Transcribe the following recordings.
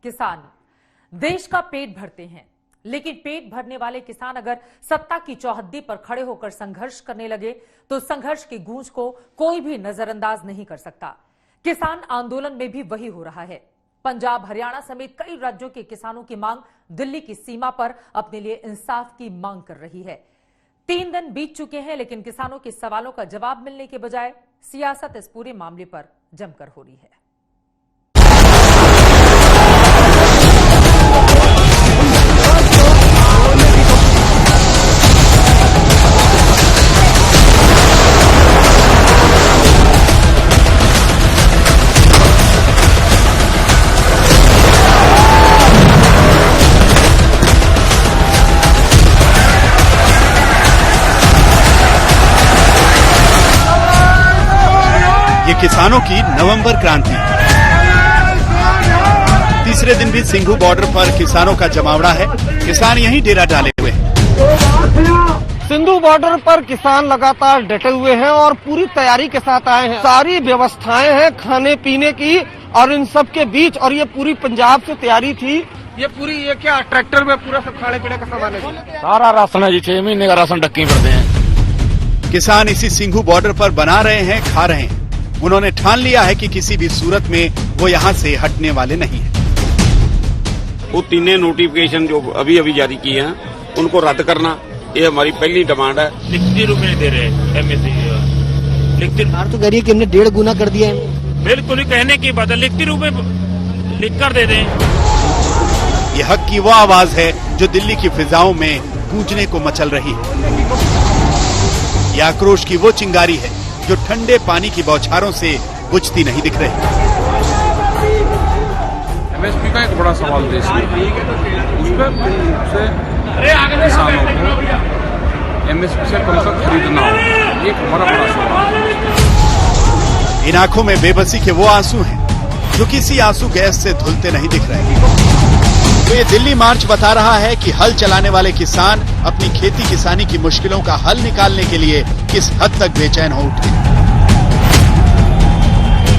किसान देश का पेट भरते हैं, लेकिन पेट भरने वाले किसान अगर सत्ता की चौहद्दी पर खड़े होकर संघर्ष करने लगे तो संघर्ष की गूंज को कोई भी नजरअंदाज नहीं कर सकता। किसान आंदोलन में भी वही हो रहा है। पंजाब, हरियाणा समेत कई राज्यों के किसानों की मांग दिल्ली की सीमा पर अपने लिए इंसाफ की मांग कर रही है। 3 दिन बीत चुके हैं, लेकिन किसानों के सवालों का जवाब मिलने के बजाय सियासत इस पूरे मामले पर जमकर हो रही है। ये किसानों की नवंबर क्रांति। तीसरे दिन भी सिंघू बॉर्डर पर किसानों का जमावड़ा है। किसान यहीं डेरा डाले हुए हैं। सिंधु बॉर्डर पर किसान लगातार डटे हुए हैं और पूरी तैयारी के साथ आए हैं। सारी व्यवस्थाएं हैं खाने पीने की और इन सब के बीच, और ये पूरी पंजाब से तैयारी थी। ये क्या ट्रैक्टर में पूरा सब खाने पीने का सामान है? सारा राशन है जी, 6 महीने का राशन डक्की पड़ते हैं। किसान इसी सिंघू बॉर्डर पर बना रहे हैं, खा रहे हैं। उन्होंने ठान लिया है कि किसी भी सूरत में वो यहाँ से हटने वाले नहीं हैं। वो 3 नोटिफिकेशन जो अभी जारी किए हैं उनको रद्द करना, ये हमारी पहली डिमांड है। लिखती रूप में दे रहे हैं एमएसपी, लिखती तो कह रही है कि हमने 1.5 गुना कर दिया है। बिल्कुल कहने की बात है, लिखती रूप में लिख कर दे दें। ये हक की वो आवाज है जो दिल्ली की फिजाओं में गूंजने को मचल रही है। ये आक्रोश की वो चिंगारी है जो ठंडे पानी की बौछारों से बुझती नहीं दिख रही। एमएसपी का एक बड़ा सवाल देश में, उस पर किसानों को एमएसपी से कम से कम खरीदना हो, ये एक हमारा बड़ा सवाल है। इन आंखों में बेबसी के वो आंसू हैं जो किसी आंसू गैस से धुलते नहीं दिख रहे। तो ये दिल्ली मार्च बता रहा है कि हल चलाने वाले किसान अपनी खेती किसानी की मुश्किलों का हल निकालने के लिए किस हद तक बेचैन हो उठे।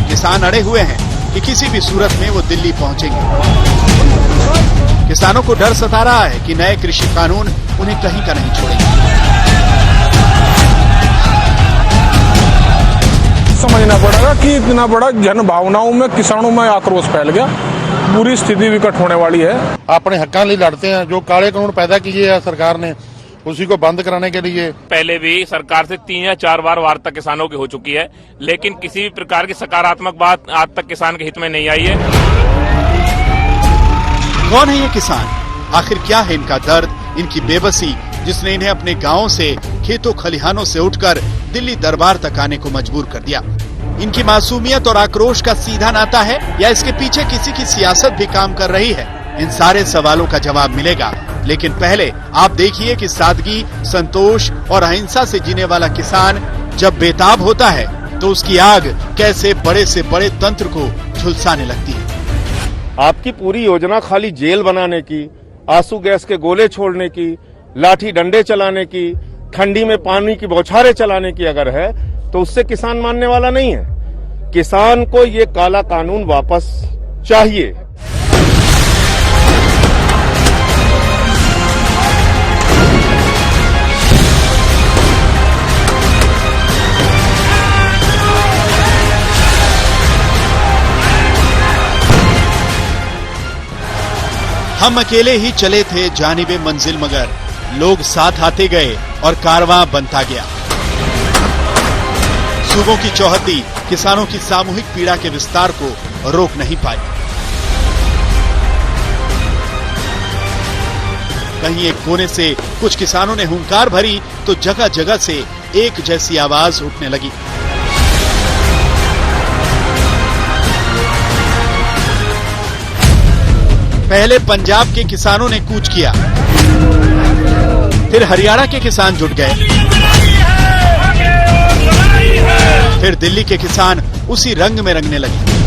किसान अड़े हुए हैं कि किसी भी सूरत में वो दिल्ली पहुंचेंगे। किसानों को डर सता रहा है कि नए कृषि कानून उन्हें कहीं का नहीं छोड़ेंगे। समझना पड़ेगा कि इतना बड़ा जन भावनाओं में किसानों में आक्रोश फैल गया, पूरी स्थिति विकट होने वाली है। अपने हक्कां लिए लड़ते हैं। जो काले कानून पैदा किए हैं सरकार ने, उसी को बंद कराने के लिए पहले भी सरकार से 3 या 4 बार वार्ता किसानों की हो चुकी है, लेकिन किसी भी प्रकार की सकारात्मक बात आज तक किसान के हित में नहीं आई है। कौन है ये किसान? आखिर क्या है इनका दर्द, इनकी बेबसी, जिसने इन्हें अपने गांवों से, खेतों खलिहानों से उठकर दिल्ली दरबार तक आने को मजबूर कर दिया? इनकी मासूमियत और आक्रोश का सीधा नाता है या इसके पीछे किसी की सियासत भी काम कर रही है? इन सारे सवालों का जवाब मिलेगा, लेकिन पहले आप देखिए कि सादगी, संतोष और अहिंसा से जीने वाला किसान जब बेताब होता है तो उसकी आग कैसे बड़े से बड़े तंत्र को झुलसाने लगती है। आपकी पूरी योजना खाली जेल बनाने की, आंसू गैस के गोले छोड़ने की, लाठी डंडे चलाने की, ठंडी में पानी की बौछारें चलाने की अगर है तो उससे किसान मानने वाला नहीं है। किसान को ये काला कानून वापस चाहिए। हम अकेले ही चले थे जानिबे मंजिल, मगर लोग साथ आते गए और कारवां बनता गया। सूबों की चौहद्दी किसानों की सामूहिक पीड़ा के विस्तार को रोक नहीं पाई। कहीं एक कोने से कुछ किसानों ने हुंकार भरी तो जगह जगह से एक जैसी आवाज उठने लगी। पहले पंजाब के किसानों ने कूच किया, फिर हरियाणा के किसान जुट गए, फिर दिल्ली के किसान उसी रंग में रंगने लगे।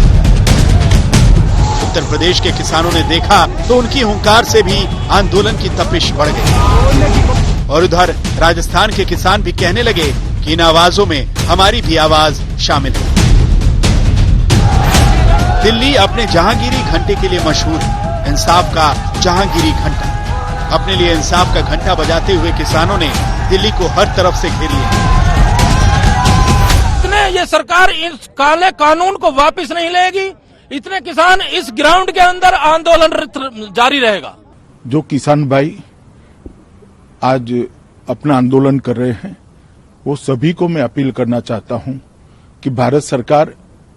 उत्तर प्रदेश के किसानों ने देखा तो उनकी हुंकार से भी आंदोलन की तपिश बढ़ गई। और उधर राजस्थान के किसान भी कहने लगे कि इन आवाजों में हमारी भी आवाज शामिल है। दिल्ली अपने जहांगीरी घंटे के लिए मशहूर है, इंसाफ का जहांगीरी घंटा। अपने लिए इंसाफ का घंटा बजाते हुए किसानों ने दिल्ली को हर तरफ से घेर लिया। इतने ये सरकार इस काले कानून को वापस नहीं लेगी, इतने किसान इस ग्राउंड के अंदर आंदोलन जारी रहेगा। जो किसान भाई आज अपना आंदोलन कर रहे हैं, वो सभी को मैं अपील करना चाहता हूं कि भारत सरकार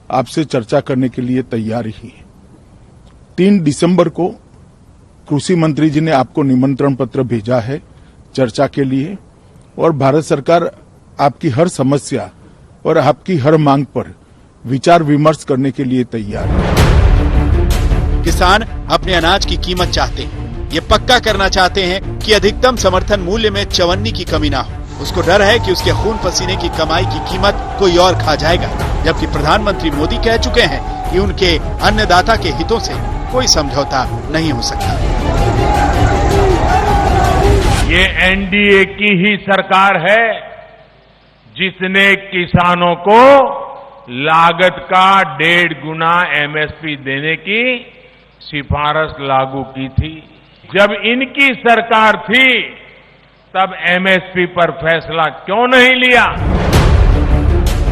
आपसे चर्चा करने के लिए तैयार ही है। 3 दिसंबर को कृषि मंत्री जी ने आपको निमंत्रण पत्र भेजा है चर्चा के लिए, और भारत सरकार आपकी हर समस्या और आपकी हर मांग पर विचार विमर्श करने के लिए तैयार है। किसान अपने अनाज की कीमत चाहते हैं, ये पक्का करना चाहते हैं कि अधिकतम समर्थन मूल्य में चवन्नी की कमी ना हो। उसको डर है कि उसके खून पसीने की कमाई की कीमत कोई और खा जाएगा, जबकि प्रधानमंत्री मोदी कह चुके हैं कि उनके अन्नदाता के हितों से कोई समझौता नहीं हो सकता। ये एनडीए की ही सरकार है जिसने किसानों को लागत का 1.5 गुना एमएसपी देने की सिफारिश लागू की थी। जब इनकी सरकार थी तब एमएसपी पर फैसला क्यों नहीं लिया?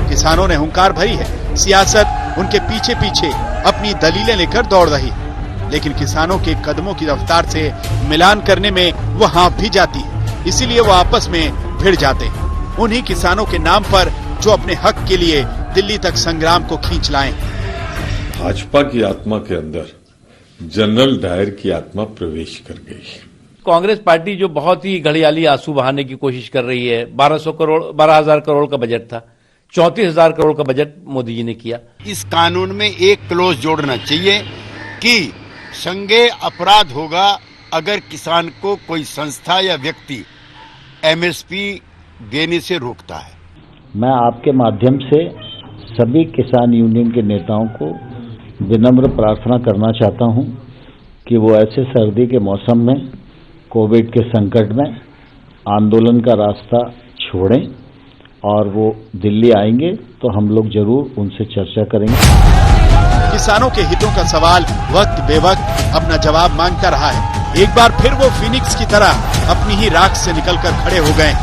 किसानों ने हुंकार भरी है, सियासत उनके पीछे पीछे अपनी दलीलें लेकर दौड़ रही है, लेकिन किसानों के कदमों की रफ्तार से मिलान करने में वो हाँफ भी जाती है, इसीलिए वो आपस में भिड़ जाते हैं। उन्हीं किसानों के नाम पर जो अपने हक के लिए दिल्ली तक संग्राम को खींच लाए। भाजपा की आत्मा के अंदर जनरल डायर की आत्मा प्रवेश कर गई। कांग्रेस पार्टी जो बहुत ही घड़ियाली आंसू बहाने की कोशिश कर रही है, 12,000 करोड़ का बजट था, 34,000 करोड़ का बजट मोदी जी ने किया। इस कानून में एक क्लोज जोड़ना चाहिए कि संज्ञेय अपराध होगा अगर किसान को कोई संस्था या व्यक्ति एमएसपी देने से रोकता है। मैं आपके माध्यम से सभी किसान यूनियन के नेताओं को विनम्र प्रार्थना करना चाहता हूं कि वो ऐसे सर्दी के मौसम में कोविड के संकट में आंदोलन का रास्ता छोड़ें और वो दिल्ली आएंगे तो हम लोग जरूर उनसे चर्चा करेंगे। किसानों के हितों का सवाल वक्त बेवक्त अपना जवाब मांगता रहा है। एक बार फिर वो फिनिक्स की तरह अपनी ही राख से निकलकर खड़े हो गए,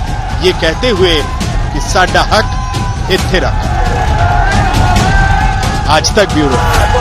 ये कहते हुए कि साडा हक इत्थे रख। आज तक ब्यूरो।